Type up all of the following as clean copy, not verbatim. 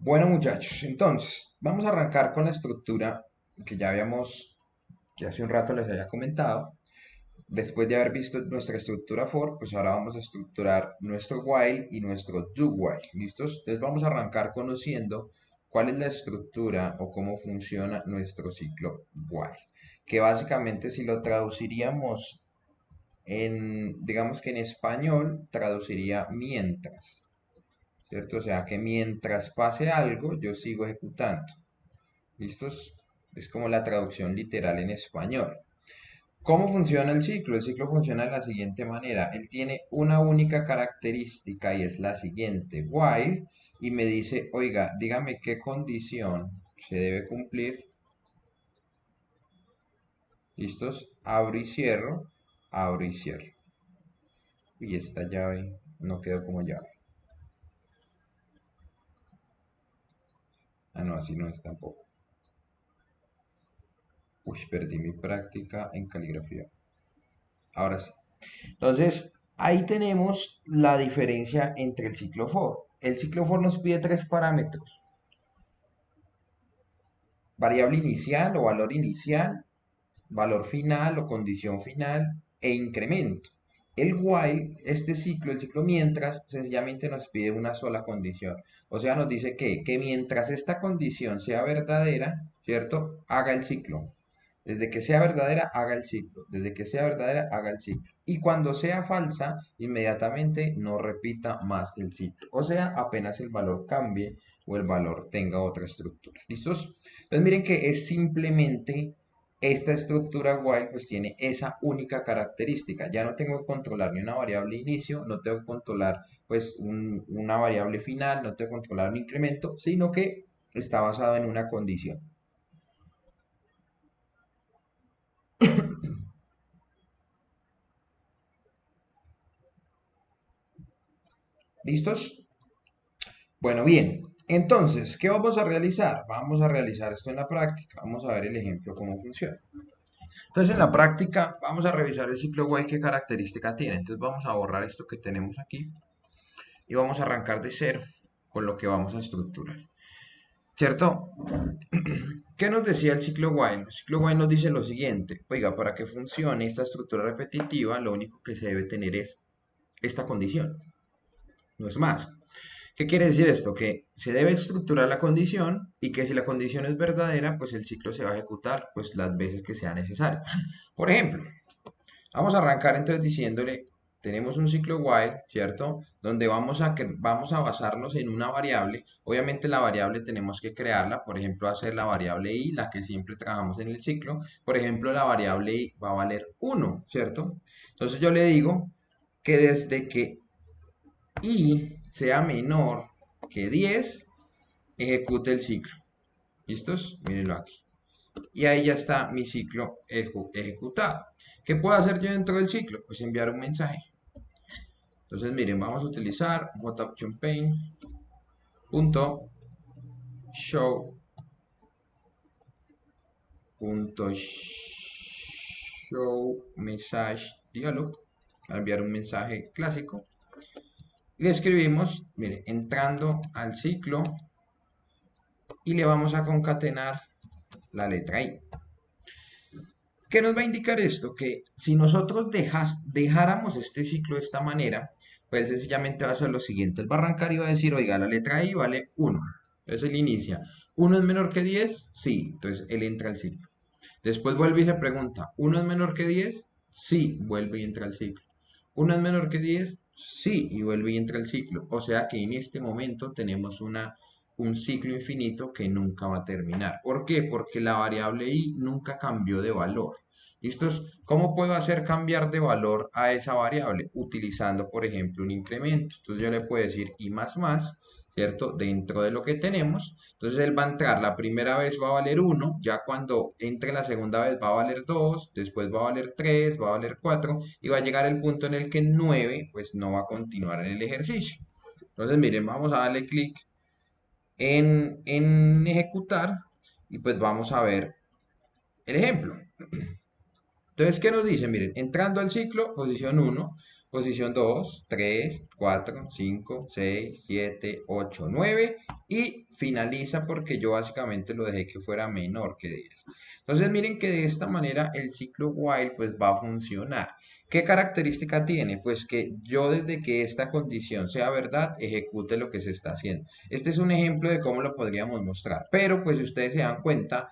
Bueno, muchachos, entonces vamos a arrancar con la estructura que que hace un rato les había comentado. Después de haber visto nuestra estructura for, pues ahora vamos a estructurar nuestro while y nuestro do while. ¿Listos? Entonces vamos a arrancar conociendo cuál es la estructura o cómo funciona nuestro ciclo while. Que básicamente si lo traduciríamos digamos que en español, traduciría mientras. ¿Cierto? O sea que mientras pase algo, yo sigo ejecutando. ¿Listos? Es como la traducción literal en español. ¿Cómo funciona el ciclo? El ciclo funciona de la siguiente manera. Él tiene una única característica y es la siguiente. While, y me dice, oiga, dígame qué condición se debe cumplir. ¿Listos? Abro y cierro, abro y cierro. Y esta llave no quedó como llave. Ah, no, así no es tampoco. Uy, perdí mi práctica en caligrafía. Ahora sí. Entonces, ahí tenemos la diferencia entre el ciclo for. El ciclo for nos pide tres parámetros: variable inicial o valor inicial, valor final o condición final e incremento. El while, este ciclo, el ciclo mientras, sencillamente nos pide una sola condición. O sea, nos dice que mientras esta condición sea verdadera, ¿cierto? Haga el ciclo. Desde que sea verdadera, haga el ciclo. Desde que sea verdadera, haga el ciclo. Y cuando sea falsa, inmediatamente no repita más el ciclo. O sea, apenas el valor cambie o el valor tenga otra estructura. ¿Listos? Entonces miren que es simplemente esta estructura while pues tiene esa única característica. Ya no tengo que controlar ni una variable inicio, no tengo que controlar pues una variable final, no tengo que controlar un incremento, sino que está basado en una condición. ¿Listos? Bueno, bien. Entonces, ¿qué vamos a realizar? Vamos a realizar esto en la práctica. Vamos a ver el ejemplo, cómo funciona. Entonces, en la práctica, vamos a revisar el ciclo while, qué característica tiene. Entonces, vamos a borrar esto que tenemos aquí y vamos a arrancar de cero con lo que vamos a estructurar. ¿Cierto? ¿Qué nos decía el ciclo while? El ciclo while nos dice lo siguiente. Oiga, para que funcione esta estructura repetitiva, lo único que se debe tener es esta condición. No es más. ¿Qué quiere decir esto? Que se debe estructurar la condición y que si la condición es verdadera, pues el ciclo se va a ejecutar pues las veces que sea necesario. Por ejemplo, vamos a arrancar entonces diciéndole, tenemos un ciclo while, ¿cierto? Donde vamos a basarnos en una variable. Obviamente la variable tenemos que crearla, por ejemplo, hacer la variable i, la que siempre trabajamos en el ciclo. Por ejemplo, la variable i va a valer 1, ¿cierto? Entonces yo le digo que desde que y sea menor que 10, ejecute el ciclo. ¿Listos? Mírenlo aquí. Y ahí ya está mi ciclo ejecutado. ¿Qué puedo hacer yo dentro del ciclo? Pues enviar un mensaje. Entonces, miren, vamos a utilizar whatAppChampaign.show message dialog, a enviar un mensaje clásico. Le escribimos, mire, entrando al ciclo y le vamos a concatenar la letra I. ¿Qué nos va a indicar esto? Que si nosotros dejáramos este ciclo de esta manera, pues sencillamente va a ser lo siguiente. Él va a arrancar y va a decir, oiga, la letra I vale 1. Entonces él inicia. ¿1 es menor que 10? Sí. Entonces él entra al ciclo. Después vuelve y se pregunta, ¿1 es menor que 10? Sí. Vuelve y entra al ciclo. ¿1 es menor que 10? Sí. Y vuelve y entra al ciclo. O sea que en este momento tenemos un ciclo infinito que nunca va a terminar. ¿Por qué? Porque la variable i nunca cambió de valor. ¿Listo? ¿Cómo puedo hacer cambiar de valor a esa variable? Utilizando, por ejemplo, un incremento. Entonces yo le puedo decir i más más, ¿cierto? Dentro de lo que tenemos. Entonces él va a entrar, la primera vez va a valer 1, ya cuando entre la segunda vez va a valer 2, después va a valer 3, va a valer 4 y va a llegar el punto en el que 9 pues no va a continuar en el ejercicio. Entonces miren, vamos a darle clic en ejecutar y pues vamos a ver el ejemplo. Entonces, ¿qué nos dice? Miren, entrando al ciclo, posición 1, Posición 2, 3, 4, 5, 6, 7, 8, 9 y finaliza porque yo básicamente lo dejé que fuera menor que 10. Entonces miren que de esta manera el ciclo while pues va a funcionar. ¿Qué característica tiene? Pues que yo desde que esta condición sea verdad, ejecute lo que se está haciendo. Este es un ejemplo de cómo lo podríamos mostrar, pero pues si ustedes se dan cuenta,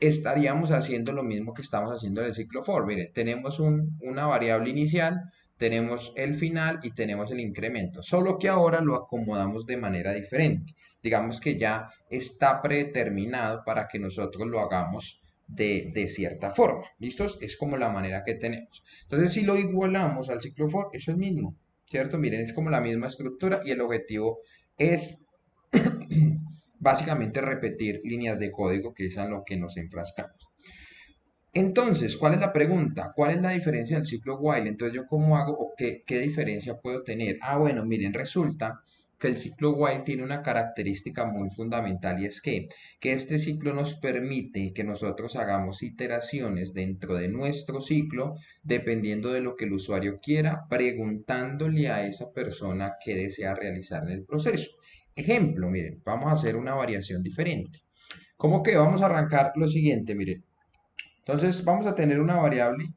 estaríamos haciendo lo mismo que estamos haciendo en el ciclo for. Miren, tenemos una variable inicial, tenemos el final y tenemos el incremento, solo que ahora lo acomodamos de manera diferente. Digamos que ya está predeterminado para que nosotros lo hagamos de cierta forma. ¿Listos? Es como la manera que tenemos. Entonces, si lo igualamos al ciclo for, eso es el mismo, ¿cierto? Miren, es como la misma estructura y el objetivo es básicamente repetir líneas de código, que es a lo que nos enfrascamos. Entonces, ¿cuál es la pregunta? ¿Cuál es la diferencia del ciclo while? Entonces, ¿yo cómo hago o qué diferencia puedo tener? Ah, bueno, miren, resulta que el ciclo while tiene una característica muy fundamental y es que este ciclo nos permite que nosotros hagamos iteraciones dentro de nuestro ciclo dependiendo de lo que el usuario quiera, preguntándole a esa persona qué desea realizar en el proceso. Ejemplo, miren, vamos a hacer una variación diferente. ¿Cómo que vamos a arrancar lo siguiente? Miren, entonces vamos a tener una variable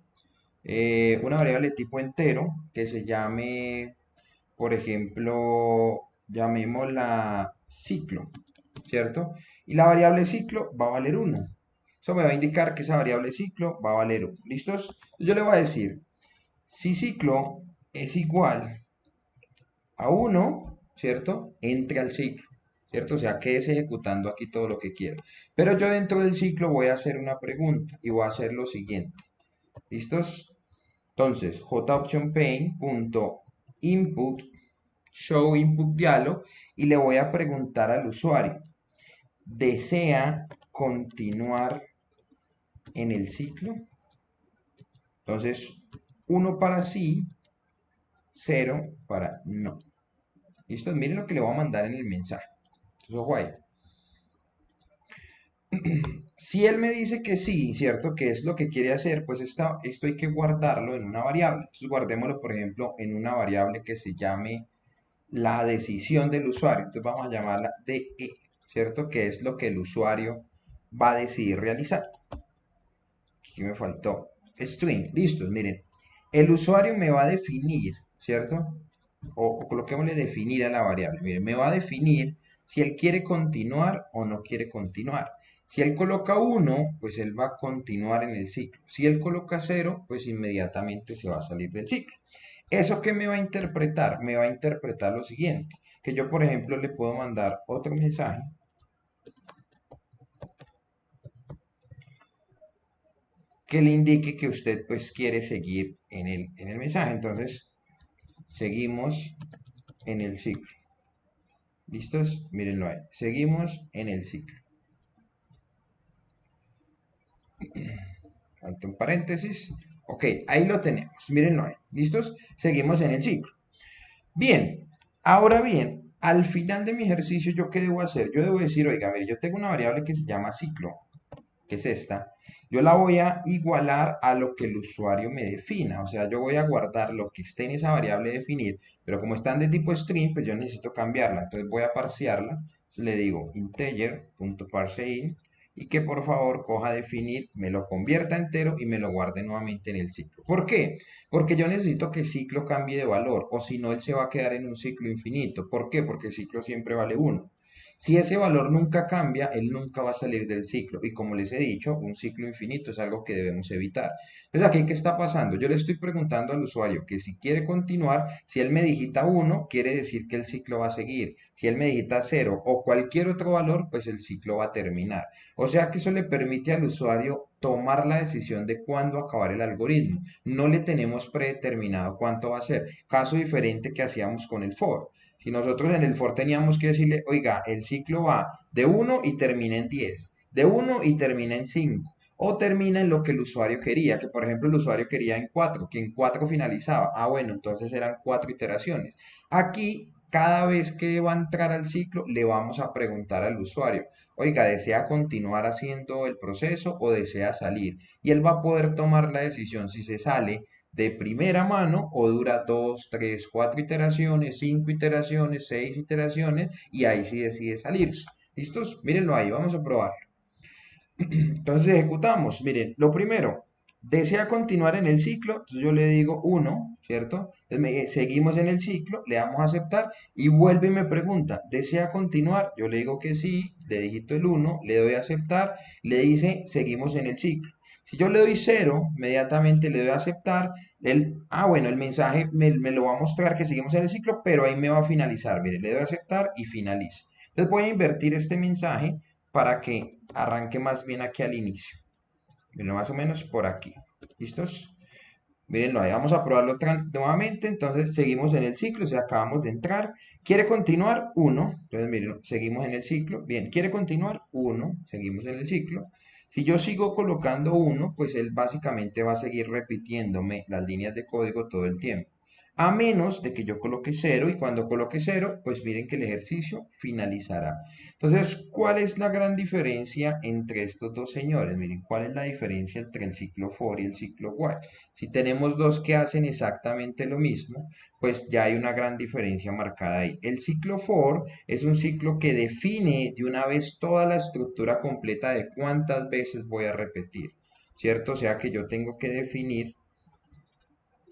tipo entero que se llame, por ejemplo, llamémosla ciclo, ¿cierto? Y la variable ciclo va a valer 1. Eso me va a indicar que esa variable ciclo va a valer 1. ¿Listos? Yo le voy a decir, si ciclo es igual a 1, ¿cierto? Entre al ciclo, ¿cierto? O sea, quedes ejecutando aquí todo lo que quiero. Pero yo dentro del ciclo voy a hacer una pregunta y voy a hacer lo siguiente. ¿Listos? Entonces, joptionPaint.input show input dialog y le voy a preguntar al usuario, ¿desea continuar en el ciclo? Entonces, 1 para sí, 0 para no. ¿Listo? Miren lo que le voy a mandar en el mensaje. Entonces, ojo ahí. Si él me dice que sí, ¿cierto? Que es lo que quiere hacer, pues esto hay que guardarlo en una variable. Entonces, guardémoslo, por ejemplo, en una variable que se llame la decisión del usuario. Entonces, vamos a llamarla DE, ¿cierto? Que es lo que el usuario va a decidir realizar. Aquí me faltó string. Listos, miren. El usuario me va a definir, ¿cierto? O coloquémosle definir a la variable. Miren, me va a definir si él quiere continuar o no quiere continuar. Si él coloca 1, pues él va a continuar en el ciclo. Si él coloca 0, pues inmediatamente se va a salir del ciclo. ¿Eso qué me va a interpretar? Me va a interpretar lo siguiente, que yo por ejemplo le puedo mandar otro mensaje que le indique que usted pues quiere seguir en el mensaje. Entonces, seguimos en el ciclo. ¿Listos? Mírenlo ahí. Seguimos en el ciclo. Falta un paréntesis. Ok, ahí lo tenemos. Mírenlo ahí. ¿Listos? Seguimos en el ciclo. Bien, ahora bien, al final de mi ejercicio, ¿yo qué debo hacer? Yo debo decir, oiga, a ver, yo tengo una variable que se llama ciclo, que es esta. Yo la voy a igualar a lo que el usuario me defina. O sea, yo voy a guardar lo que esté en esa variable definir, pero como están de tipo string, pues yo necesito cambiarla. Entonces voy a parsearla. Entonces le digo integer.parseInt y que por favor coja definir, me lo convierta entero y me lo guarde nuevamente en el ciclo. ¿Por qué? Porque yo necesito que el ciclo cambie de valor, o si no, él se va a quedar en un ciclo infinito. ¿Por qué? Porque el ciclo siempre vale 1. Si ese valor nunca cambia, él nunca va a salir del ciclo. Y como les he dicho, un ciclo infinito es algo que debemos evitar. Entonces, aquí, ¿qué está pasando? Yo le estoy preguntando al usuario que si quiere continuar, si él me digita 1, quiere decir que el ciclo va a seguir. Si él me digita 0 o cualquier otro valor, pues el ciclo va a terminar. O sea que eso le permite al usuario tomar la decisión de cuándo acabar el algoritmo. No le tenemos predeterminado cuánto va a ser. Caso diferente que hacíamos con el for. Si nosotros en el for teníamos que decirle, oiga, el ciclo va de 1 y termina en 10, de 1 y termina en 5, o termina en lo que el usuario quería, que por ejemplo el usuario quería en 4, que en 4 finalizaba. Ah, bueno, entonces eran 4 iteraciones. Aquí, cada vez que va a entrar al ciclo, le vamos a preguntar al usuario, oiga, ¿desea continuar haciendo el proceso o desea salir? Y él va a poder tomar la decisión si se sale de primera mano o dura 2, 3, 4 iteraciones, 5 iteraciones, 6 iteraciones y ahí sí decide salirse. ¿Listos? Mírenlo ahí, vamos a probarlo. Entonces ejecutamos. Miren, lo primero, desea continuar en el ciclo, entonces yo le digo 1, ¿cierto? Entonces seguimos en el ciclo, le damos a aceptar y vuelve y me pregunta, ¿desea continuar? Yo le digo que sí, le digito el 1, le doy a aceptar, le dice, seguimos en el ciclo. Si yo le doy 0, inmediatamente le doy a aceptar, bueno, el mensaje me lo va a mostrar que seguimos en el ciclo, pero ahí me va a finalizar. Mire, le doy a aceptar y finaliza. Entonces voy a invertir este mensaje para que arranque más bien aquí al inicio. Miren, más o menos por aquí. ¿Listos? Mírenlo ahí, vamos a probarlo nuevamente. Entonces seguimos en el ciclo, o sea, acabamos de entrar. ¿Quiere continuar? 1. Entonces miren, seguimos en el ciclo. Bien, ¿quiere continuar? 1. Seguimos en el ciclo. Si yo sigo colocando 1, pues él básicamente va a seguir repitiéndome las líneas de código todo el tiempo. A menos de que yo coloque 0 y cuando coloque 0, pues miren que el ejercicio finalizará. Entonces, ¿cuál es la gran diferencia entre estos dos señores? Miren, ¿cuál es la diferencia entre el ciclo for y el ciclo while? Si tenemos dos que hacen exactamente lo mismo, pues ya hay una gran diferencia marcada ahí. El ciclo for es un ciclo que define de una vez toda la estructura completa de cuántas veces voy a repetir, ¿cierto? O sea que yo tengo que definir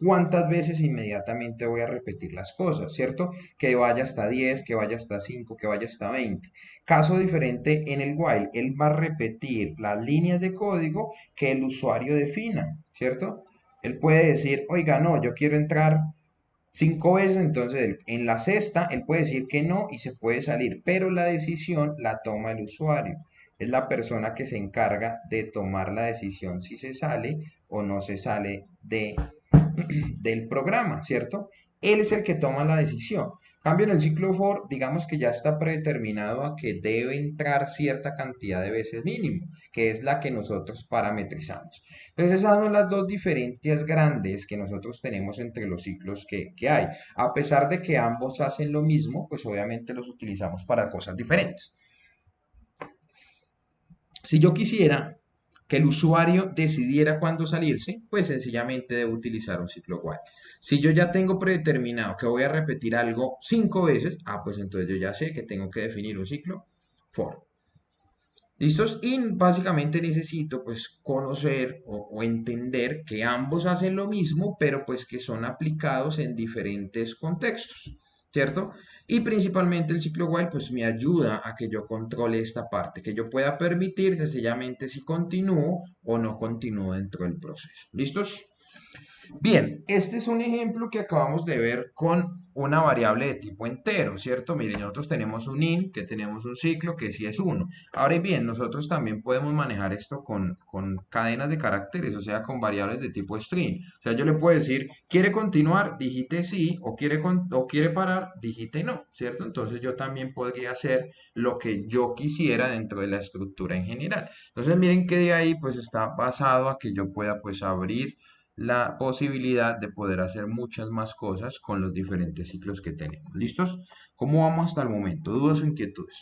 cuántas veces inmediatamente voy a repetir las cosas, ¿cierto? Que vaya hasta 10, que vaya hasta 5, que vaya hasta 20. Caso diferente en el while, él va a repetir las líneas de código que el usuario defina, ¿cierto? Él puede decir, oiga, no, yo quiero entrar 5 veces, entonces en la sexta él puede decir que no y se puede salir, pero la decisión la toma el usuario. Es la persona que se encarga de tomar la decisión si se sale o no se sale del programa, ¿cierto? Él es el que toma la decisión. Cambio en el ciclo for, digamos que ya está predeterminado a que debe entrar cierta cantidad de veces mínimo, que es la que nosotros parametrizamos. Entonces esas son las dos diferencias grandes que nosotros tenemos entre los ciclos que hay. A pesar de que ambos hacen lo mismo, pues obviamente los utilizamos para cosas diferentes. Si yo quisiera que el usuario decidiera cuándo salirse, pues sencillamente debo utilizar un ciclo while. Si yo ya tengo predeterminado que voy a repetir algo 5 veces, pues entonces yo ya sé que tengo que definir un ciclo for. ¿Listos? Y básicamente necesito pues conocer o entender que ambos hacen lo mismo, pero pues que son aplicados en diferentes contextos, ¿cierto? Y principalmente el ciclo while pues me ayuda a que yo controle esta parte, que yo pueda permitir sencillamente si continúo o no continúo dentro del proceso. ¿Listos? Bien, este es un ejemplo que acabamos de ver con una variable de tipo entero, ¿cierto? Miren, nosotros tenemos un int, que tenemos un ciclo, que sí es 1. Ahora bien, nosotros también podemos manejar esto con cadenas de caracteres, o sea, con variables de tipo string. O sea, yo le puedo decir, ¿quiere continuar? Digite sí, o quiere parar, digite no, ¿cierto? Entonces yo también podría hacer lo que yo quisiera dentro de la estructura en general. Entonces miren que de ahí pues está basado a que yo pueda pues abrir la posibilidad de poder hacer muchas más cosas con los diferentes ciclos que tenemos. ¿Listos? ¿Cómo vamos hasta el momento? ¿Dudas o inquietudes?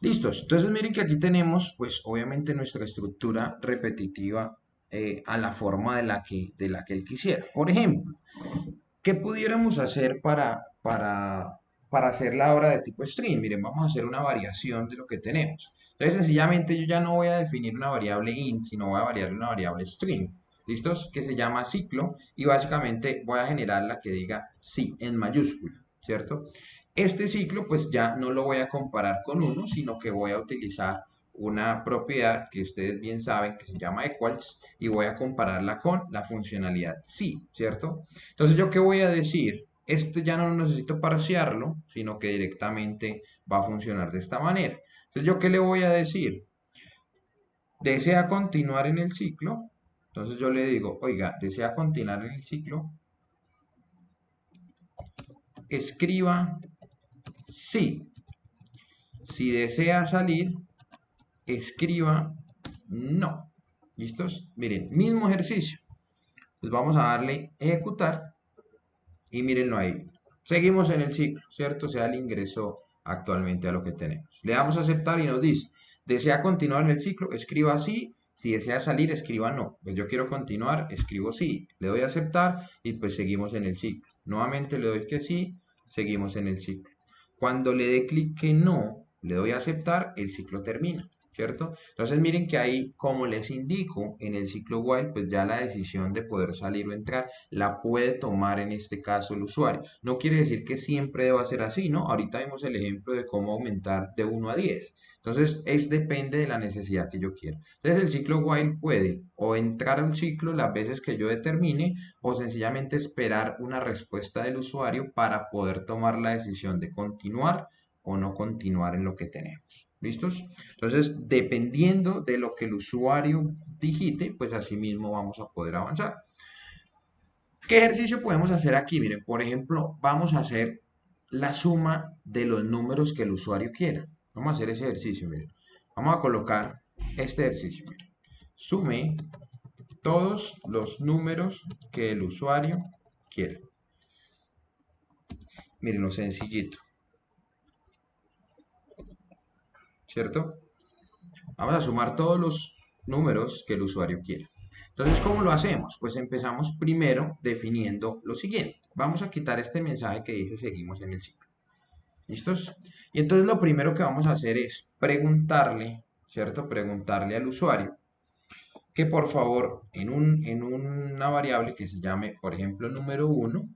Listos. Entonces miren que aquí tenemos, pues obviamente nuestra estructura repetitiva a la forma de la que él quisiera. Por ejemplo, ¿qué pudiéramos hacer para hacer la obra de tipo string? Miren, vamos a hacer una variación de lo que tenemos. Entonces, sencillamente yo ya no voy a definir una variable int, sino voy a variar una variable string. ¿Listos? Que se llama ciclo y básicamente voy a generar la que diga sí en mayúscula, ¿cierto? Este ciclo pues ya no lo voy a comparar con uno, sino que voy a utilizar una propiedad que ustedes bien saben que se llama equals y voy a compararla con la funcionalidad sí, ¿cierto? Entonces, ¿yo qué voy a decir? Este ya no lo necesito parsearlo, sino que directamente va a funcionar de esta manera. Entonces, ¿yo qué le voy a decir? ¿Desea continuar en el ciclo? Entonces yo le digo, oiga, ¿desea continuar en el ciclo? Escriba sí. Si desea salir, escriba no. ¿Listos? Miren, mismo ejercicio. Pues vamos a darle ejecutar y mírenlo ahí. Seguimos en el ciclo, ¿cierto? O sea, le ingresó actualmente a lo que tenemos. Le damos a aceptar y nos dice, ¿desea continuar en el ciclo? Escriba sí Si desea salir, escriba no. Pues yo quiero continuar, escribo sí. Le doy a aceptar y pues seguimos en el ciclo. Nuevamente le doy que sí, seguimos en el ciclo. Cuando le dé clic que no, le doy a aceptar, el ciclo termina, ¿cierto? Entonces miren que ahí, como les indico, en el ciclo while, pues ya la decisión de poder salir o entrar la puede tomar en este caso el usuario. No quiere decir que siempre deba ser así, ¿no? Ahorita vimos el ejemplo de cómo aumentar de 1 a 10. Entonces, depende de la necesidad que yo quiera. Entonces, el ciclo while puede o entrar al ciclo las veces que yo determine o sencillamente esperar una respuesta del usuario para poder tomar la decisión de continuar o no continuar en lo que tenemos. ¿Listos? Entonces, dependiendo de lo que el usuario digite, pues así mismo vamos a poder avanzar. ¿Qué ejercicio podemos hacer aquí? Miren, por ejemplo, vamos a hacer la suma de los números que el usuario quiera. Vamos a hacer ese ejercicio, miren. Vamos a colocar este ejercicio, miren. Sume todos los números que el usuario quiera. Miren lo sencillito. ¿Cierto? Vamos a sumar todos los números que el usuario quiera. Entonces, ¿cómo lo hacemos? Pues empezamos primero definiendo lo siguiente. Vamos a quitar este mensaje que dice seguimos en el ciclo. ¿Listos? Y entonces lo primero que vamos a hacer es preguntarle, ¿cierto? Preguntarle al usuario que por favor en una variable que se llame, por ejemplo, número 1,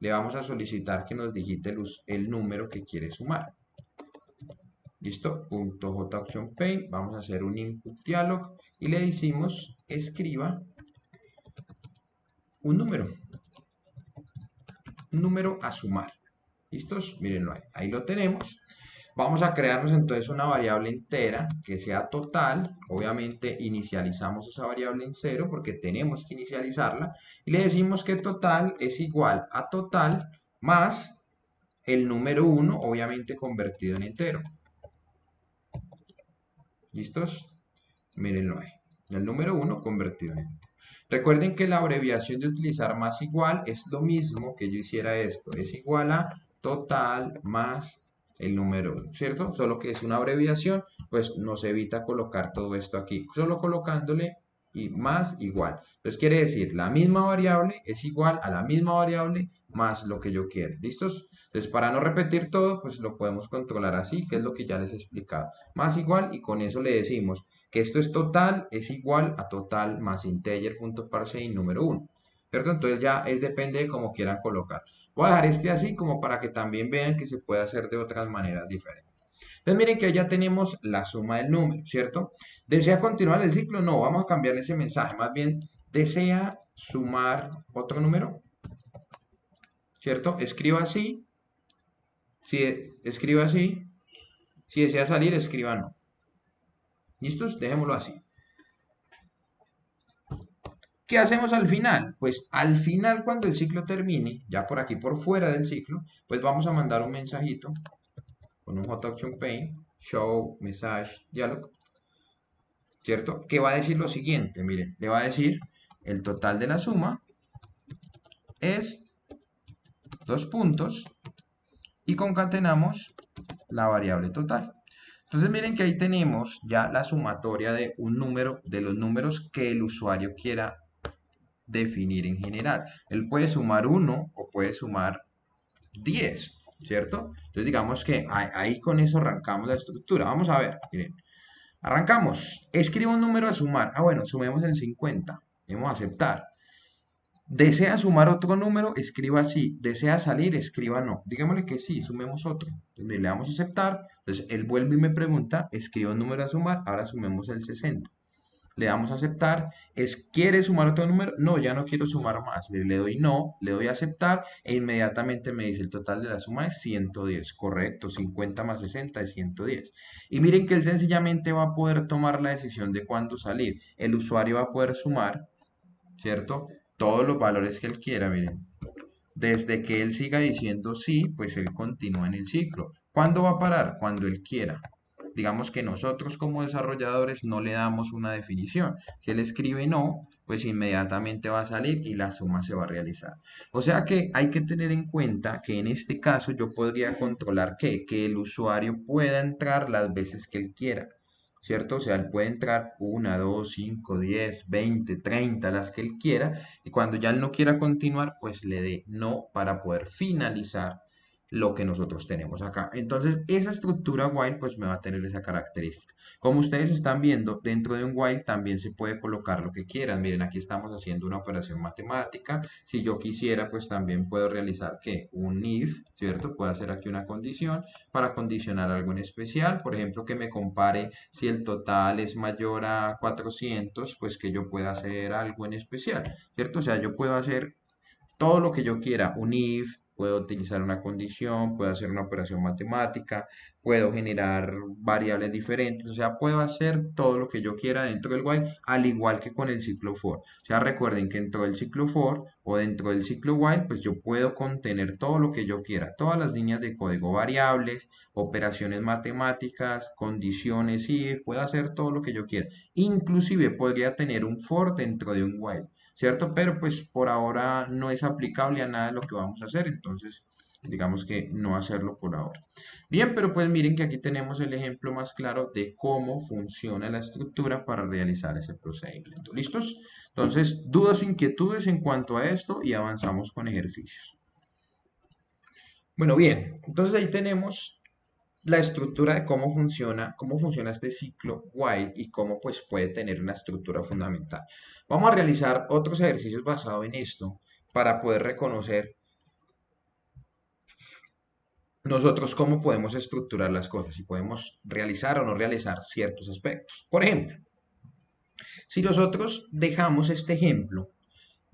le vamos a solicitar que nos digite el número que quiere sumar. ¿Listo? .jActionPaint, vamos a hacer un input dialog y le decimos escriba un número a sumar. ¿Listos? Mírenlo ahí, ahí lo tenemos. Vamos a crearnos entonces una variable entera que sea total. Obviamente inicializamos esa variable en 0 porque tenemos que inicializarla. Y le decimos que total es igual a total más el número 1, obviamente convertido en entero. ¿Listos? Mírenlo ahí. El número 1 convertido en entero. Recuerden que la abreviación de utilizar más igual es lo mismo que yo hiciera esto. Es igual a total más el número 1, ¿cierto? Solo que es una abreviación, pues nos evita colocar todo esto aquí. Solo colocándole y más igual. Entonces quiere decir, la misma variable es igual a la misma variable más lo que yo quiero. ¿Listos? Entonces para no repetir todo, pues lo podemos controlar así, que es lo que ya les he explicado. Más igual y con eso le decimos que esto es total, es igual a total más integer.parseInt número 1. ¿Cierto? Entonces ya depende de cómo quieran colocar. Voy a dejar este así como para que también vean que se puede hacer de otras maneras diferentes. Entonces miren que ya tenemos la suma del número, ¿cierto? ¿Desea continuar el ciclo? No, vamos a cambiarle ese mensaje. Más bien, ¿desea sumar otro número? ¿Cierto? Escriba así. Escriba así. Si desea salir, escriba no. ¿Listos? Dejémoslo así. ¿Qué hacemos al final? Pues al final, cuando el ciclo termine, ya por aquí por fuera del ciclo, pues vamos a mandar un mensajito con un JActionPaint, show, message, dialog, ¿cierto? Que va a decir lo siguiente, miren, le va a decir el total de la suma es 2 puntos y concatenamos la variable total. Entonces miren que ahí tenemos ya la sumatoria de un número, de los números que el usuario quiera definir en general. Él puede sumar 1 o puede sumar 10, ¿cierto? Entonces digamos que ahí con eso arrancamos la estructura. Vamos a ver, miren. Arrancamos. Escribo un número a sumar. Ah, bueno, sumemos el 50. Debemos aceptar. ¿Desea sumar otro número? Escriba sí. ¿Desea salir? Escriba no. Digámosle que sí, sumemos otro. Entonces le damos a aceptar. Entonces él vuelve y me pregunta, escribo un número a sumar. Ahora sumemos el 60. Le damos a aceptar. ¿Quiere sumar otro número? No, ya no quiero sumar más. Le doy no, le doy a aceptar e inmediatamente me dice el total de la suma es 110. Correcto, 50 más 60 es 110. Y miren que él sencillamente va a poder tomar la decisión de cuándo salir. El usuario va a poder sumar, ¿cierto? Todos los valores que él quiera, miren. Desde que él siga diciendo sí, pues él continúa en el ciclo. ¿Cuándo va a parar? Cuando él quiera. Digamos que nosotros como desarrolladores no le damos una definición. Si él escribe no, pues inmediatamente va a salir y la suma se va a realizar. O sea que hay que tener en cuenta que en este caso yo podría controlar que el usuario pueda entrar las veces que él quiera. ¿cierto? O sea, él puede entrar 1, 2, 5, 10, 20, 30, las que él quiera, y cuando ya él no quiera continuar, pues le dé no para poder finalizar lo que nosotros tenemos acá. Entonces, esa estructura while pues me va a tener esa característica. Como ustedes están viendo, dentro de un while también se puede colocar lo que quieran. Miren, aquí estamos haciendo una operación matemática. Si yo quisiera, pues también puedo realizar que un if, ¿cierto? Puedo hacer aquí una condición para condicionar algo en especial. Por ejemplo, que me compare si el total es mayor a 400, pues que yo pueda hacer algo en especial, ¿cierto? O sea, yo puedo hacer todo lo que yo quiera, un if, puedo utilizar una condición, puedo hacer una operación matemática, puedo generar variables diferentes, o sea, puedo hacer todo lo que yo quiera dentro del while, al igual que con el ciclo for. O sea, recuerden que dentro del ciclo for o dentro del ciclo while, pues yo puedo contener todo lo que yo quiera, todas las líneas de código, variables, operaciones matemáticas, condiciones if, puedo hacer todo lo que yo quiera. Inclusive podría tener un for dentro de un while. ¿Cierto? Pero pues por ahora no es aplicable a nada de lo que vamos a hacer, entonces digamos que no hacerlo por ahora. Bien, pero pues miren que aquí tenemos el ejemplo más claro de cómo funciona la estructura para realizar ese procedimiento. ¿Listos? Entonces, dudas o inquietudes en cuanto a esto y avanzamos con ejercicios. Bueno, bien, entonces ahí tenemos la estructura de cómo funciona este ciclo while y cómo pues puede tener una estructura fundamental. Vamos a realizar otros ejercicios basados en esto para poder reconocer nosotros cómo podemos estructurar las cosas y podemos realizar o no realizar ciertos aspectos. Por ejemplo, si nosotros dejamos este ejemplo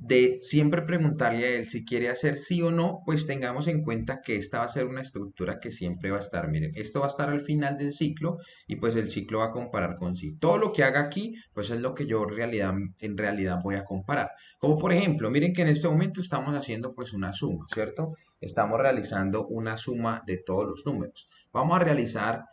de siempre preguntarle a él si quiere hacer sí o no, pues tengamos en cuenta que esta va a ser una estructura que siempre va a estar. Miren, esto va a estar al final del ciclo y pues el ciclo va a comparar con sí. Todo lo que haga aquí, pues es lo que yo en realidad voy a comparar. Como por ejemplo, miren que en este momento estamos haciendo pues una suma, ¿cierto? Estamos realizando una suma de todos los números. Vamos a realizar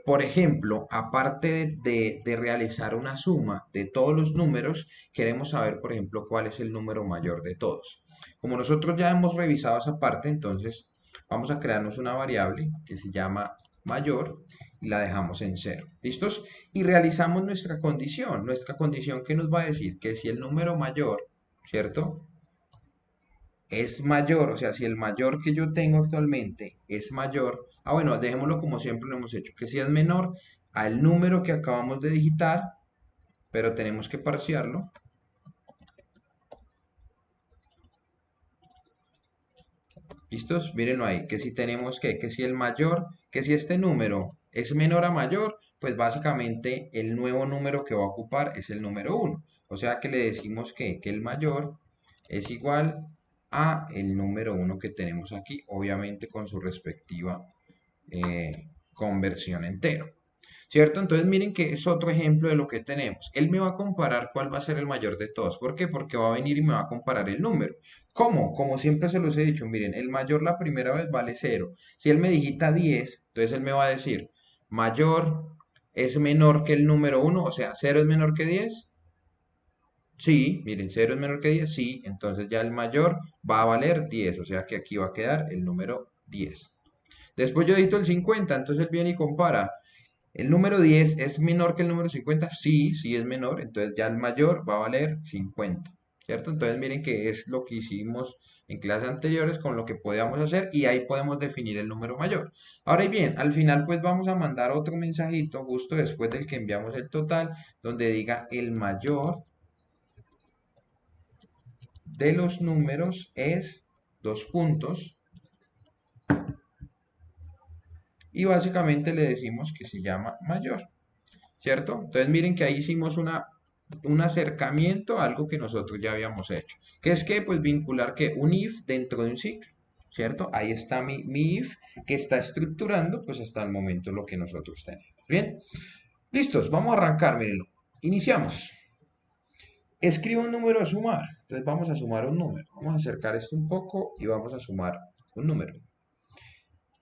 por ejemplo, aparte de realizar una suma de todos los números, queremos saber, por ejemplo, cuál es el número mayor de todos. Como nosotros ya hemos revisado esa parte, entonces vamos a crearnos una variable que se llama mayor y la dejamos en 0. ¿Listos? Y realizamos nuestra condición. Nuestra condición que nos va a decir que si el número mayor, ¿cierto? Es mayor, o sea, si el mayor que yo tengo actualmente es mayor, bueno, dejémoslo como siempre lo hemos hecho, que si es menor al número que acabamos de digitar, pero tenemos que parciarlo. ¿Listos? Mírenlo ahí, que si tenemos que si el mayor, que si este número es menor a mayor, pues básicamente el nuevo número que va a ocupar es el número 1. O sea que le decimos que el mayor es igual a el número 1 que tenemos aquí, obviamente con su respectiva conversión entero. ¿Cierto? Entonces miren que es otro ejemplo de lo que tenemos. Él me va a comparar cuál va a ser el mayor de todos. ¿Por qué? Porque va a venir y me va a comparar el número. ¿Cómo? Como siempre se los he dicho, miren, el mayor la primera vez vale 0. Si él me digita 10, entonces él me va a decir, mayor es menor que el número 1, o sea, 0 es menor que 10. Sí, miren, 0 es menor que 10, sí, entonces ya el mayor va a valer 10, o sea que aquí va a quedar el número 10. Después yo edito el 50, entonces él viene y compara. ¿El número 10 es menor que el número 50? Sí, sí es menor, entonces ya el mayor va a valer 50, ¿cierto? Entonces miren que es lo que hicimos en clases anteriores con lo que podíamos hacer y ahí podemos definir el número mayor. Ahora bien, al final pues vamos a mandar otro mensajito justo después del que enviamos el total, donde diga el mayor de los números es dos puntos y básicamente le decimos que se llama mayor, ¿cierto? Entonces miren que ahí hicimos un acercamiento a algo que nosotros ya habíamos hecho, que es que pues vincular que un if dentro de un ciclo, ¿cierto? Ahí está mi if que está estructurando pues hasta el momento lo que nosotros tenemos. Bien, listos, vamos a arrancar, mirenlo. Iniciamos. Escribo un número a sumar, entonces vamos a sumar un número, vamos a acercar esto un poco y vamos a sumar un número.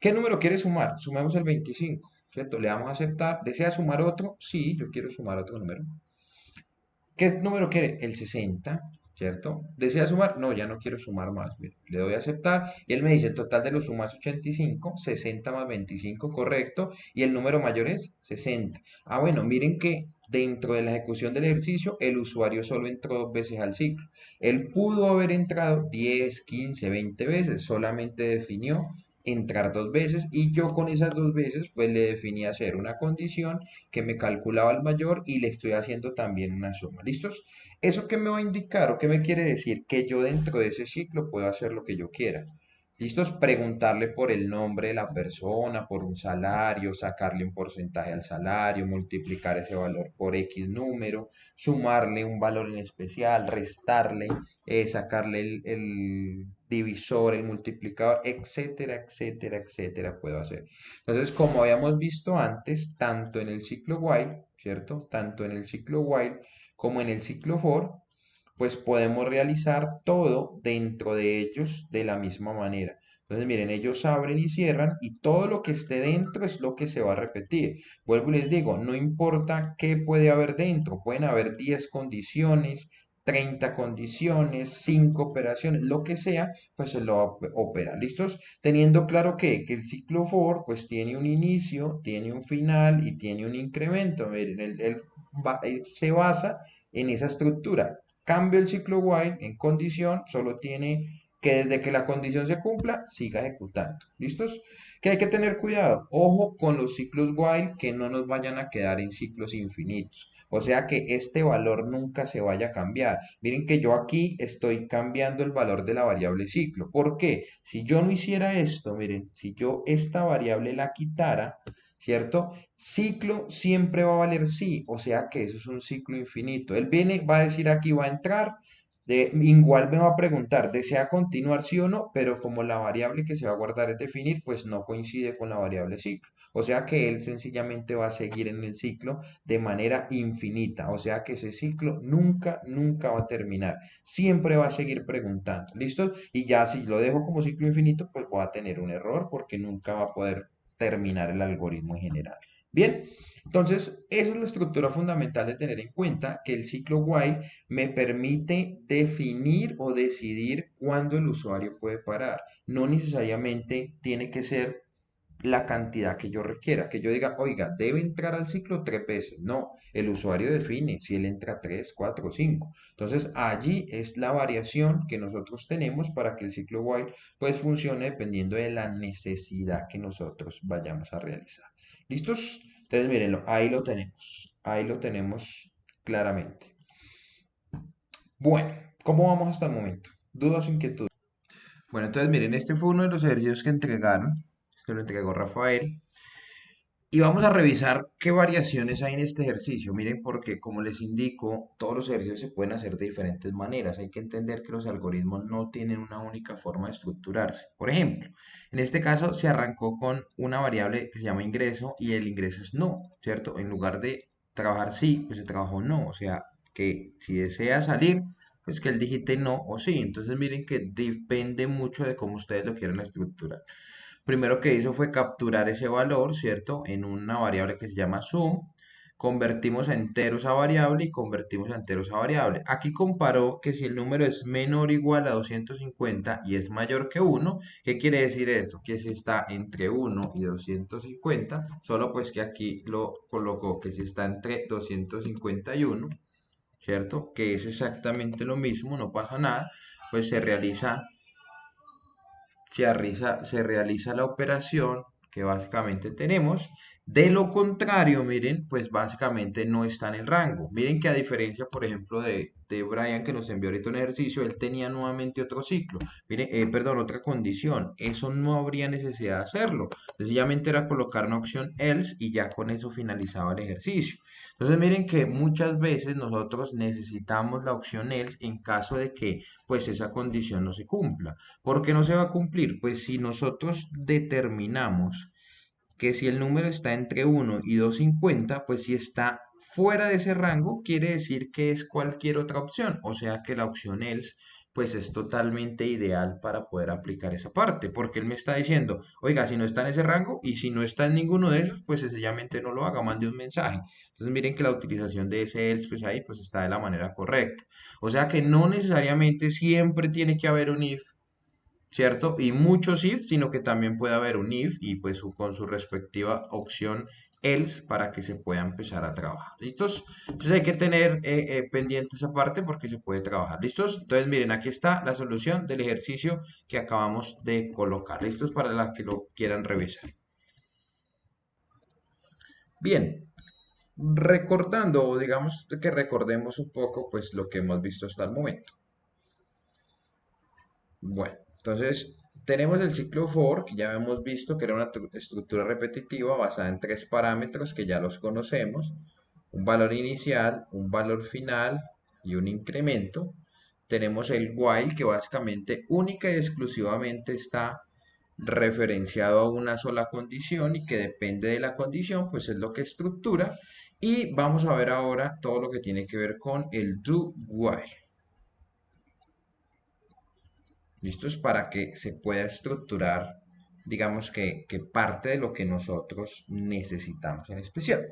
¿Qué número quiere sumar? Sumemos el 25, ¿cierto? Le damos a aceptar. ¿Desea sumar otro? Sí, yo quiero sumar otro número. ¿Qué número quiere? El 60. ¿cierto? ¿Desea sumar? No, ya no quiero sumar más. Mire, le doy a aceptar y él me dice el total de los sumas 85, 60 más 25, correcto, y el número mayor es 60. Ah, bueno, miren que dentro de la ejecución del ejercicio el usuario solo entró 2 veces al ciclo. Él pudo haber entrado 10, 15, 20 veces, solamente definió entrar 2 veces y yo con esas 2 veces pues le definí hacer una condición que me calculaba el mayor y le estoy haciendo también una suma. ¿Listos? ¿Eso qué me va a indicar o qué me quiere decir? Que yo dentro de ese ciclo puedo hacer lo que yo quiera. ¿Listos? Preguntarle por el nombre de la persona, por un salario, sacarle un porcentaje al salario, multiplicar ese valor por X número, sumarle un valor en especial, restarle, sacarle el divisor, el multiplicador, etcétera, etcétera, etcétera, puedo hacer. Entonces, como habíamos visto antes, tanto en el ciclo while, ¿cierto? Tanto en el ciclo while como en el ciclo for, pues podemos realizar todo dentro de ellos de la misma manera. Entonces, miren, ellos abren y cierran y todo lo que esté dentro es lo que se va a repetir. Vuelvo y les digo, no importa qué puede haber dentro, pueden haber 10 condiciones, 30 condiciones, 5 operaciones, lo que sea, pues se lo va a operar. ¿Listos? Teniendo claro que el ciclo for, pues tiene un inicio, tiene un final y tiene un incremento. Miren, él se basa en esa estructura. Cambio el ciclo while en condición, solo tiene que desde que la condición se cumpla, siga ejecutando. ¿Listos? Que hay que tener cuidado. Ojo con los ciclos while que no nos vayan a quedar en ciclos infinitos. O sea que este valor nunca se vaya a cambiar. Miren que yo aquí estoy cambiando el valor de la variable ciclo. ¿Por qué? Si yo no hiciera esto, miren, si yo esta variable la quitara, ¿cierto? Ciclo siempre va a valer sí, o sea que eso es un ciclo infinito. Él viene, va a decir aquí, va a entrar, igual me va a preguntar, ¿desea continuar sí o no? Pero como la variable que se va a guardar es definir, pues no coincide con la variable ciclo. O sea que él sencillamente va a seguir en el ciclo de manera infinita. O sea que ese ciclo nunca, nunca va a terminar. Siempre va a seguir preguntando. ¿Listo? Y ya si lo dejo como ciclo infinito, pues voy a tener un error porque nunca va a poder terminar el algoritmo en general. Bien, entonces esa es la estructura fundamental de tener en cuenta que el ciclo while me permite definir o decidir cuándo el usuario puede parar. No necesariamente tiene que ser la cantidad que yo requiera, que yo diga, oiga, debe entrar al ciclo 3 veces. No, el usuario define si él entra 3, 4 o 5. Entonces allí es la variación que nosotros tenemos para que el ciclo while pues funcione dependiendo de la necesidad que nosotros vayamos a realizar. ¿Listos? Entonces mírenlo, ahí lo tenemos claramente. Bueno, ¿cómo vamos hasta el momento? ¿Dudas o inquietudes? Bueno, entonces miren, este fue uno de los ejercicios que entregaron, se lo entregó Rafael. Y vamos a revisar qué variaciones hay en este ejercicio. Miren, porque como les indico, todos los ejercicios se pueden hacer de diferentes maneras. Hay que entender que los algoritmos no tienen una única forma de estructurarse. Por ejemplo, en este caso se arrancó con una variable que se llama ingreso y el ingreso es no, ¿cierto? En lugar de trabajar sí, pues se trabajó no. O sea, que si desea salir, pues que él digite no o sí. Entonces miren que depende mucho de cómo ustedes lo quieran estructurar. Primero que hizo fue capturar ese valor, ¿cierto? En una variable que se llama sum. Convertimos a enteros a variable y convertimos a enteros a variable. Aquí comparó que si el número es menor o igual a 250 y es mayor que 1, ¿qué quiere decir eso? Que si está entre 1 y 250, solo pues que aquí lo colocó que si está entre 251, ¿cierto? Que es exactamente lo mismo, no pasa nada, pues se realiza la operación que básicamente tenemos. De lo contrario, miren, pues básicamente no está en el rango. Miren que a diferencia, por ejemplo, de Brian que nos envió ahorita un ejercicio, él tenía nuevamente otro ciclo. Miren, perdón, otra condición. Eso no habría necesidad de hacerlo. Sencillamente era colocar una opción else y ya con eso finalizaba el ejercicio. Entonces miren que muchas veces nosotros necesitamos la opción else en caso de que pues esa condición no se cumpla. ¿Por qué no se va a cumplir? Pues si nosotros determinamos que si el número está entre 1 y 250, pues si está fuera de ese rango, quiere decir que es cualquier otra opción. O sea que la opción else pues es totalmente ideal para poder aplicar esa parte, porque él me está diciendo, oiga, si no está en ese rango y si no está en ninguno de esos, pues sencillamente no lo haga, mande un mensaje. Entonces miren que la utilización de ese else, pues ahí pues está de la manera correcta. O sea que no necesariamente siempre tiene que haber un if, ¿cierto? Y muchos if, sino que también puede haber un if y pues con su respectiva opción else para que se pueda empezar a trabajar. ¿Listos? Entonces hay que tener pendiente esa parte porque se puede trabajar. ¿Listos? Entonces miren, aquí está la solución del ejercicio que acabamos de colocar. ¿Listos? Para las que lo quieran revisar. Bien, recordando, o digamos que recordemos un poco pues lo que hemos visto hasta el momento. Bueno, entonces tenemos el ciclo for, que ya hemos visto que era una estructura repetitiva basada en tres parámetros que ya los conocemos, un valor inicial, un valor final y un incremento. Tenemos el while, que básicamente única y exclusivamente está referenciado a una sola condición y que depende de la condición, pues es lo que estructura. Y vamos a ver ahora todo lo que tiene que ver con el do while. Listo, es para que se pueda estructurar, digamos que parte de lo que nosotros necesitamos en especial.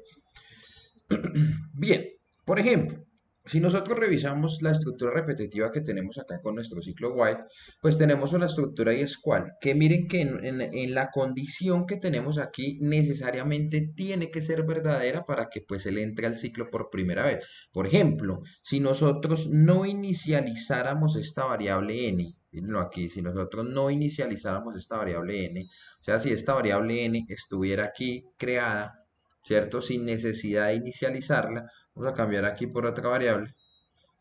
Bien, por ejemplo, si nosotros revisamos la estructura repetitiva que tenemos acá con nuestro ciclo while, pues tenemos una estructura y es cuál, que miren que en la condición que tenemos aquí necesariamente tiene que ser verdadera para que pues él entre al ciclo por primera vez. Por ejemplo, si nosotros no inicializáramos esta variable n, mírenlo aquí, si nosotros no inicializáramos esta variable n, o sea, si esta variable n estuviera aquí creada, ¿cierto? Sin necesidad de inicializarla. Vamos a cambiar aquí por otra variable.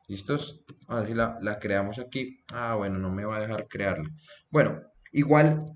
¿Listos? A ver si la creamos aquí. Ah, bueno, no me va a dejar crearla. Bueno, igual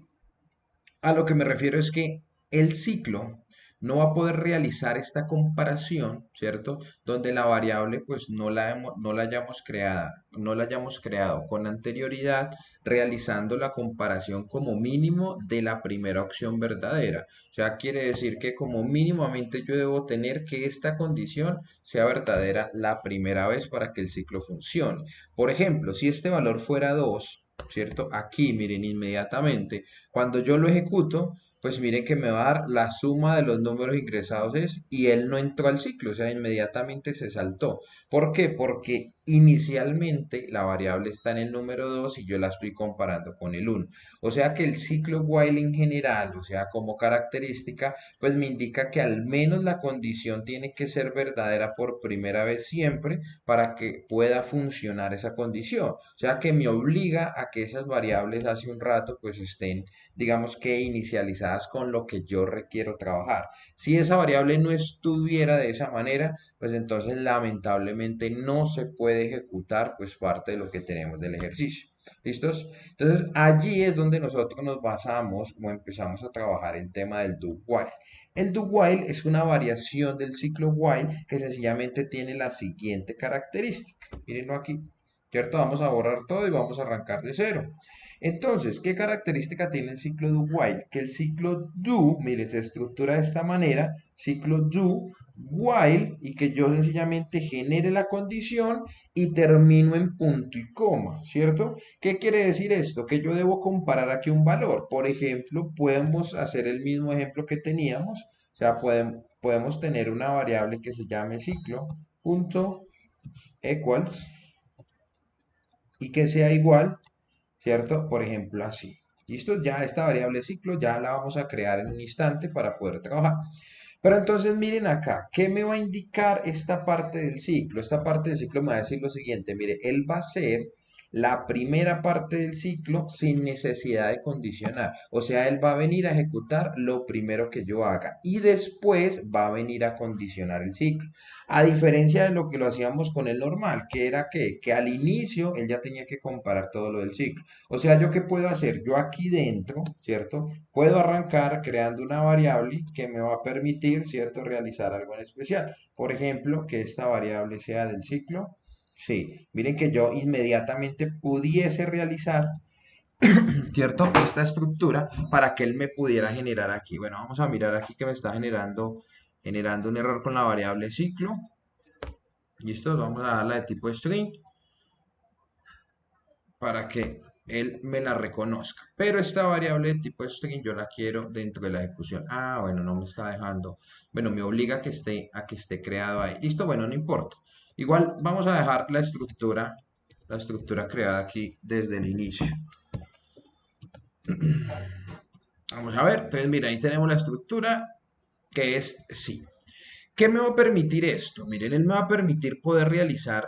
a lo que me refiero es que el ciclo no va a poder realizar esta comparación, ¿cierto? Donde la variable pues no la hayamos creado con anterioridad, realizando la comparación como mínimo de la primera opción verdadera. O sea, quiere decir que como mínimamente yo debo tener que esta condición sea verdadera la primera vez para que el ciclo funcione. Por ejemplo, si este valor fuera 2, ¿cierto? Aquí, miren, inmediatamente, cuando yo lo ejecuto, pues miren que me va a dar la suma de los números ingresados es, y él no entró al ciclo, o sea, inmediatamente se saltó. ¿Por qué? Porque inicialmente la variable está en el número 2 y yo la estoy comparando con el 1. O sea que el ciclo while en general, o sea, como característica, pues me indica que al menos la condición tiene que ser verdadera por primera vez siempre para que pueda funcionar esa condición. O sea que me obliga a que esas variables hace un rato pues estén, digamos que inicializadas con lo que yo requiero trabajar. Si esa variable no estuviera de esa manera, pues entonces lamentablemente no se puede ejecutar pues parte de lo que tenemos del ejercicio. ¿Listos? Entonces allí es donde nosotros nos basamos o empezamos a trabajar el tema del do while. El do while es una variación del ciclo while que sencillamente tiene la siguiente característica. Mírenlo aquí, ¿cierto? Vamos a borrar todo y vamos a arrancar de cero. Entonces, ¿qué característica tiene el ciclo do while? Que el ciclo do, mire, se estructura de esta manera, ciclo do while, y que yo sencillamente genere la condición y termino en punto y coma, ¿cierto? ¿Qué quiere decir esto? Que yo debo comparar aquí un valor. Por ejemplo, podemos hacer el mismo ejemplo que teníamos, o sea, podemos tener una variable que se llame ciclo punto equals y que sea igual, ¿cierto? Por ejemplo, así. ¿Listo? Ya esta variable ciclo ya la vamos a crear en un instante para poder trabajar. Pero entonces miren acá, ¿qué me va a indicar esta parte del ciclo? Esta parte del ciclo me va a decir lo siguiente, mire, él va a ser la primera parte del ciclo sin necesidad de condicionar. O sea, él va a venir a ejecutar lo primero que yo haga y después va a venir a condicionar el ciclo. A diferencia de lo que lo hacíamos con el normal, que era que al inicio él ya tenía que comparar todo lo del ciclo. O sea, ¿yo qué puedo hacer? Yo aquí dentro, ¿cierto? Puedo arrancar creando una variable que me va a permitir, ¿cierto?, realizar algo en especial. Por ejemplo, que esta variable sea del ciclo. Sí, miren que yo inmediatamente pudiese realizar, ¿cierto?, esta estructura para que él me pudiera generar aquí. Bueno, vamos a mirar aquí que me está generando un error con la variable ciclo. Listo, vamos a darla de tipo string. para que él me la reconozca. Pero esta variable de tipo string yo la quiero dentro de la ejecución. Ah, bueno, no me está dejando. Bueno, me obliga a que esté creado ahí. Listo, bueno, no importa. Igual vamos a dejar la estructura creada aquí desde el inicio. Vamos a ver, entonces mira, ahí tenemos la estructura que es sí. ¿Qué me va a permitir esto? Miren, él me va a permitir poder realizar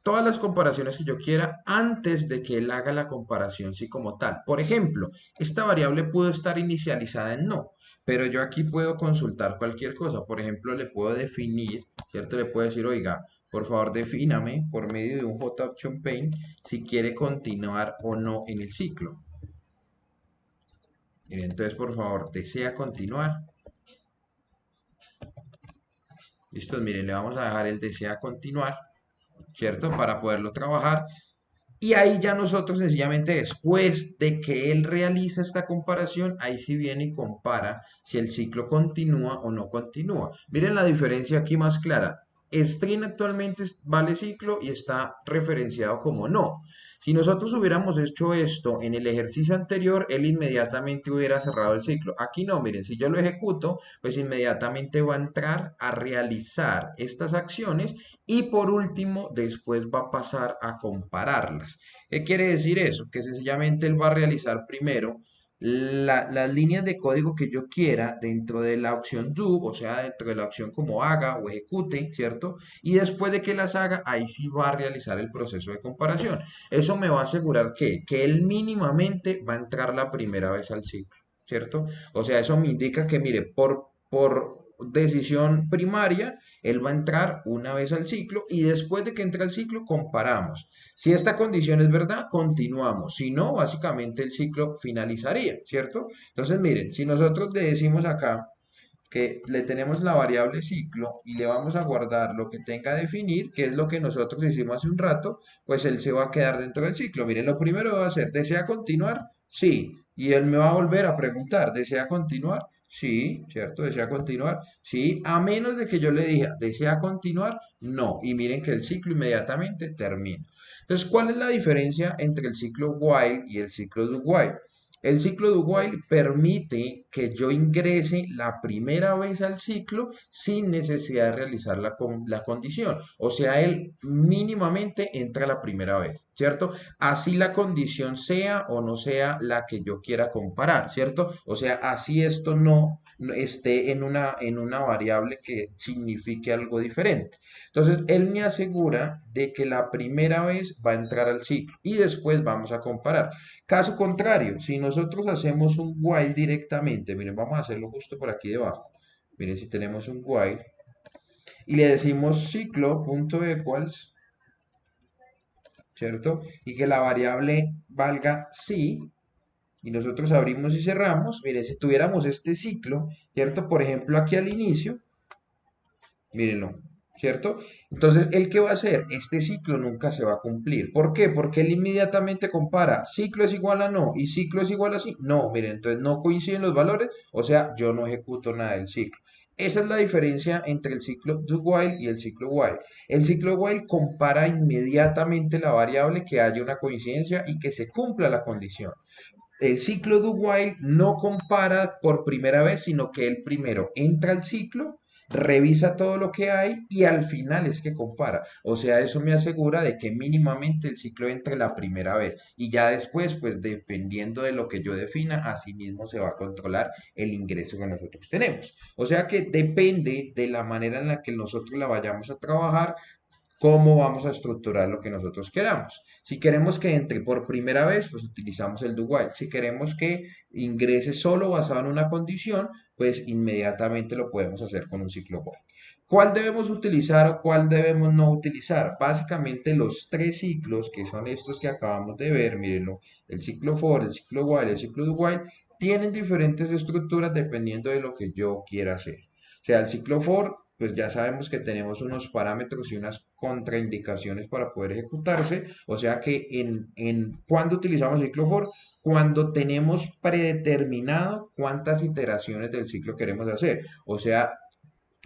todas las comparaciones que yo quiera antes de que él haga la comparación sí como tal. Por ejemplo, esta variable pudo estar inicializada en no, pero yo aquí puedo consultar cualquier cosa. Por ejemplo, le puedo definir, ¿cierto? Le puedo decir, oiga, por favor defíname por medio de un JOptionPaint si quiere continuar o no en el ciclo. Miren, entonces, por favor, desea continuar. Listo, miren, le vamos a dejar el desea continuar, ¿cierto? Para poderlo trabajar. Y ahí ya nosotros sencillamente después de que él realiza esta comparación, ahí sí viene y compara si el ciclo continúa o no continúa. Miren la diferencia aquí más clara. String actualmente vale ciclo y está referenciado como no. Si nosotros hubiéramos hecho esto en el ejercicio anterior, él inmediatamente hubiera cerrado el ciclo. Aquí no, miren, si yo lo ejecuto, pues inmediatamente va a entrar a realizar estas acciones y por último, después va a pasar a compararlas. ¿Qué quiere decir eso? Que sencillamente él va a realizar primero las líneas de código que yo quiera dentro de la opción do, o sea, dentro de la opción como haga o ejecute, ¿cierto? Y después de que las haga, ahí sí va a realizar el proceso de comparación. Eso me va a asegurar que él mínimamente va a entrar la primera vez al ciclo, ¿cierto? O sea, eso me indica que, mire, por decisión primaria, él va a entrar una vez al ciclo y después de que entre al ciclo comparamos. Si esta condición es verdad, continuamos. Si no, básicamente el ciclo finalizaría, ¿cierto? Entonces, miren, si nosotros le decimos acá que le tenemos la variable ciclo y le vamos a guardar lo que tenga a definir, que es lo que nosotros hicimos hace un rato, pues él se va a quedar dentro del ciclo. Miren, lo primero va a ser, ¿desea continuar? Sí. Y él me va a volver a preguntar, ¿desea continuar? Sí, ¿cierto? ¿Desea continuar? Sí, a menos de que yo le diga, ¿desea continuar? No. Y miren que el ciclo inmediatamente termina. Entonces, ¿cuál es la diferencia entre el ciclo while y el ciclo do while? El ciclo do while permite que yo ingrese la primera vez al ciclo sin necesidad de realizar la condición. O sea, él mínimamente entra la primera vez, ¿cierto? Así la condición sea o no sea la que yo quiera comparar, ¿cierto? O sea, así esto no esté en una variable que signifique algo diferente. Entonces, él me asegura de que la primera vez va a entrar al ciclo y después vamos a comparar. Caso contrario, si nosotros hacemos un while directamente, miren, vamos a hacerlo justo por aquí debajo. Miren, si tenemos un while y le decimos ciclo.equals, ¿cierto? Y que la variable valga sí, y nosotros abrimos y cerramos, miren, si tuviéramos este ciclo, ¿cierto? Por ejemplo, aquí al inicio, mírenlo, ¿cierto? Entonces, ¿el qué va a hacer? Este ciclo nunca se va a cumplir. ¿Por qué? Porque él inmediatamente compara ciclo es igual a no y ciclo es igual a sí. No, miren, entonces no coinciden los valores, o sea, yo no ejecuto nada del ciclo. Esa es la diferencia entre el ciclo do while y el ciclo while. El ciclo while compara inmediatamente la variable que haya una coincidencia y que se cumpla la condición. El ciclo do while no compara por primera vez, sino que él primero entra al ciclo, revisa todo lo que hay y al final es que compara. O sea, eso me asegura de que mínimamente el ciclo entre la primera vez y ya después, pues dependiendo de lo que yo defina, así mismo se va a controlar el ingreso que nosotros tenemos. O sea que depende de la manera en la que nosotros la vayamos a trabajar, cómo vamos a estructurar lo que nosotros queramos. Si queremos que entre por primera vez, pues utilizamos el do while. Si queremos que ingrese solo basado en una condición, pues inmediatamente lo podemos hacer con un ciclo while. ¿Cuál debemos utilizar o cuál debemos no utilizar? Básicamente los tres ciclos, que son estos que acabamos de ver, mírenlo, el ciclo for, el ciclo while, el ciclo do while, tienen diferentes estructuras dependiendo de lo que yo quiera hacer. O sea, el ciclo for, pues ya sabemos que tenemos unos parámetros y unas contraindicaciones para poder ejecutarse. O sea que ¿cuándo utilizamos el ciclo for? Cuando tenemos predeterminado cuántas iteraciones del ciclo queremos hacer. O sea,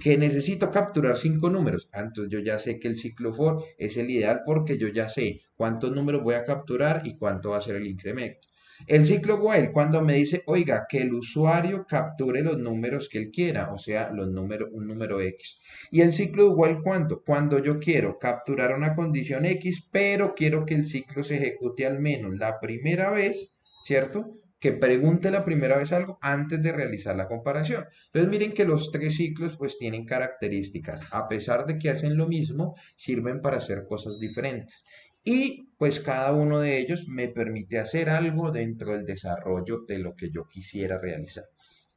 que necesito capturar 5 números. Entonces yo ya sé que el ciclo for es el ideal porque yo ya sé cuántos números voy a capturar y cuánto va a ser el incremento. El ciclo while cuando me dice, oiga, que el usuario capture los números que él quiera, o sea, un número X. Y el ciclo do while cuando yo quiero capturar una condición X, pero quiero que el ciclo se ejecute al menos la primera vez, ¿cierto? Que pregunte la primera vez algo antes de realizar la comparación. Entonces miren que los tres ciclos pues tienen características, a pesar de que hacen lo mismo, sirven para hacer cosas diferentes. Y pues cada uno de ellos me permite hacer algo dentro del desarrollo de lo que yo quisiera realizar.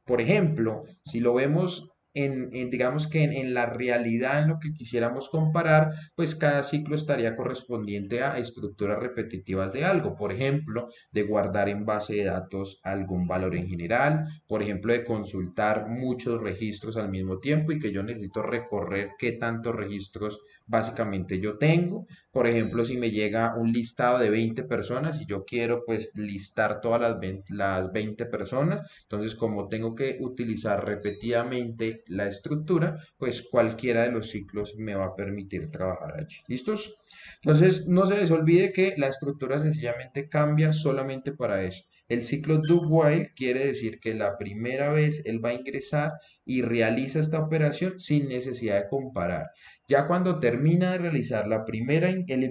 Por ejemplo, si lo vemos digamos que en la realidad, en lo que quisiéramos comparar, pues cada ciclo estaría correspondiente a estructuras repetitivas de algo. Por ejemplo, de guardar en base de datos algún valor en general, por ejemplo, de consultar muchos registros al mismo tiempo y que yo necesito recorrer qué tantos registros básicamente yo tengo. Por ejemplo, si me llega un listado de 20 personas y yo quiero pues listar todas las 20 personas, entonces como tengo que utilizar repetidamente la estructura, pues cualquiera de los ciclos me va a permitir trabajar allí. ¿Listos? Entonces no se les olvide que la estructura sencillamente cambia solamente para eso. El ciclo do while quiere decir que la primera vez él va a ingresar y realiza esta operación sin necesidad de comparar. Ya cuando termina de realizar el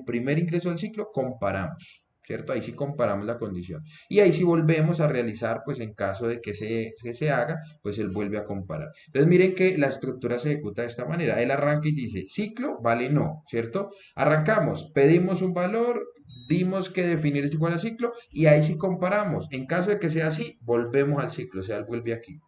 primer ingreso al ciclo, comparamos, ¿cierto? Ahí sí comparamos la condición. Y ahí sí volvemos a realizar, pues en caso de que se haga, pues él vuelve a comparar. Entonces miren que la estructura se ejecuta de esta manera. Él arranca y dice, ciclo, vale, no, ¿cierto? Arrancamos, pedimos un valor, dimos que definir es igual a ciclo y ahí sí comparamos. En caso de que sea así, volvemos al ciclo, o sea, él vuelve aquí.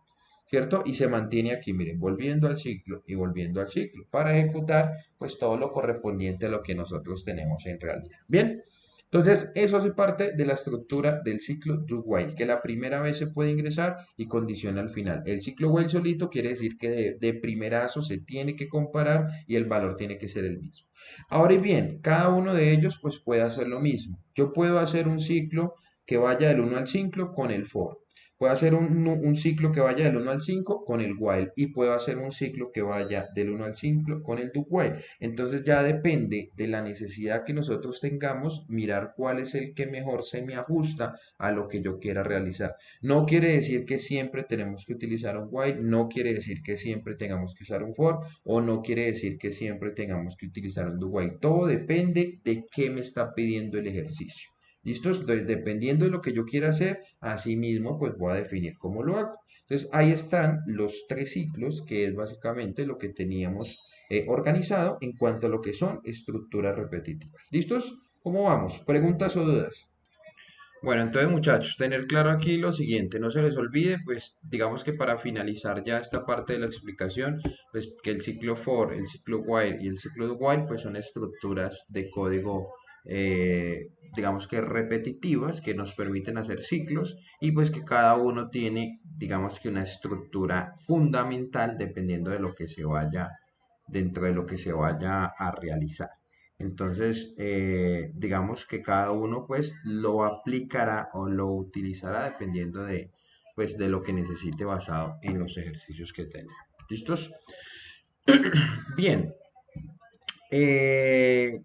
¿Cierto? Y se mantiene aquí, miren, volviendo al ciclo y volviendo al ciclo para ejecutar pues todo lo correspondiente a lo que nosotros tenemos en realidad. Bien, entonces eso hace parte de la estructura del ciclo do while, que la primera vez se puede ingresar y condiciona al final. El ciclo while solito quiere decir que de primerazo se tiene que comparar y el valor tiene que ser el mismo. Ahora bien, cada uno de ellos pues puede hacer lo mismo. Yo puedo hacer un ciclo que vaya del 1 al 5 con el for. Puedo hacer un ciclo que vaya del 1 al 5 con el while y puedo hacer un ciclo que vaya del 1 al 5 con el do while. Entonces ya depende de la necesidad que nosotros tengamos, mirar cuál es el que mejor se me ajusta a lo que yo quiera realizar. No quiere decir que siempre tenemos que utilizar un while, no quiere decir que siempre tengamos que usar un for o no quiere decir que siempre tengamos que utilizar un do while. Todo depende de qué me está pidiendo el ejercicio. ¿Listo? Entonces, dependiendo de lo que yo quiera hacer, así mismo, pues voy a definir cómo lo hago. Entonces, ahí están los tres ciclos, que es básicamente lo que teníamos organizado en cuanto a lo que son estructuras repetitivas. ¿Listos? ¿Cómo vamos? ¿Preguntas o dudas? Bueno, entonces muchachos, tener claro aquí lo siguiente, no se les olvide, pues digamos que para finalizar ya esta parte de la explicación, pues que el ciclo for, el ciclo while y el ciclo do while, pues son estructuras de código, digamos que repetitivas, que nos permiten hacer ciclos y pues que cada uno tiene, digamos que una estructura fundamental dependiendo de lo que se vaya, dentro de lo que se vaya a realizar. Entonces, digamos que cada uno pues lo aplicará o lo utilizará dependiendo de, pues, de lo que necesite basado en los ejercicios que tenga. ¿Listos? Bien. Eh,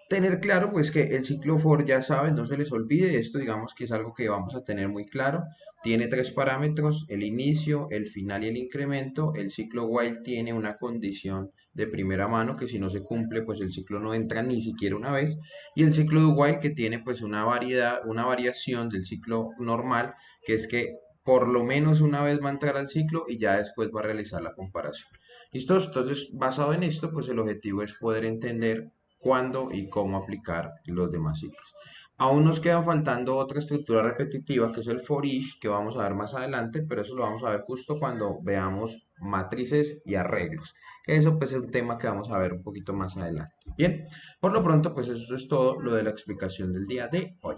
Tener claro pues que el ciclo for ya saben, no se les olvide, esto digamos que es algo que vamos a tener muy claro. Tiene tres parámetros, el inicio, el final y el incremento. El ciclo while tiene una condición de primera mano que si no se cumple pues el ciclo no entra ni siquiera una vez. Y el ciclo do while que tiene pues una variación del ciclo normal, que es que por lo menos una vez va a entrar al ciclo y ya después va a realizar la comparación. ¿Listos? Entonces, basado en esto, pues el objetivo es poder entender cuándo y cómo aplicar los demás ciclos. Aún nos queda faltando otra estructura repetitiva que es el for each, que vamos a ver más adelante, pero eso lo vamos a ver justo cuando veamos matrices y arreglos. Eso pues es un tema que vamos a ver un poquito más adelante. Bien, por lo pronto pues eso es todo lo de la explicación del día de hoy.